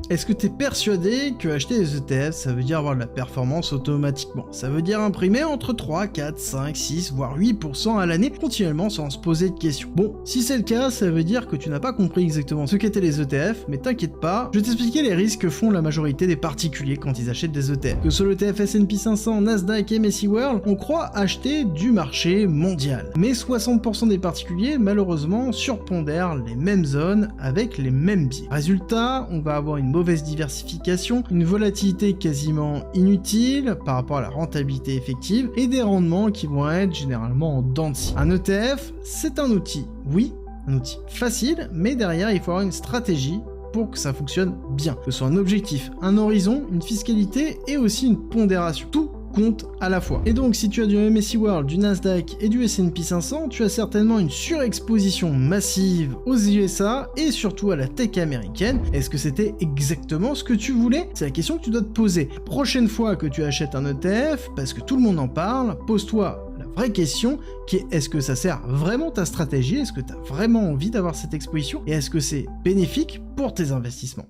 Est-ce que tu es persuadé que acheter des ETF, ça veut dire avoir de la performance automatiquement? Ça veut dire imprimer entre 3, 4, 5, 6, voire 8% à l'année, continuellement sans se poser de questions. Bon, si c'est le cas, ça veut dire que tu n'as pas compris exactement ce qu'étaient les ETF, mais t'inquiète pas, je vais t'expliquer les risques que font la majorité des particuliers quand ils achètent des ETF. Que sur l'ETF S&P 500, Nasdaq et MSCI World, on croit acheter du marché mondial. Mais 60% des particuliers, malheureusement, surpondèrent les mêmes zones avec les mêmes biais. Résultat, on va avoir une mauvaise diversification, une volatilité quasiment inutile par rapport à la rentabilité effective et des rendements qui vont être généralement en dents de scie. Un ETF, c'est un outil, oui, un outil facile, mais derrière il faut avoir une stratégie pour que ça fonctionne bien. Que ce soit un objectif, un horizon, une fiscalité et aussi une pondération. Tout compte à la fois. Et donc si tu as du MSCI World, du Nasdaq et du S&P 500, tu as certainement une surexposition massive aux USA et surtout à la tech américaine. Est-ce que c'était exactement ce que tu voulais? C'est la question que tu dois te poser. Prochaine fois que tu achètes un ETF, parce que tout le monde en parle, pose-toi la vraie question qui est: est-ce que ça sert vraiment ta stratégie? Est-ce que tu as vraiment envie d'avoir cette exposition? Et est-ce que c'est bénéfique pour tes investissements?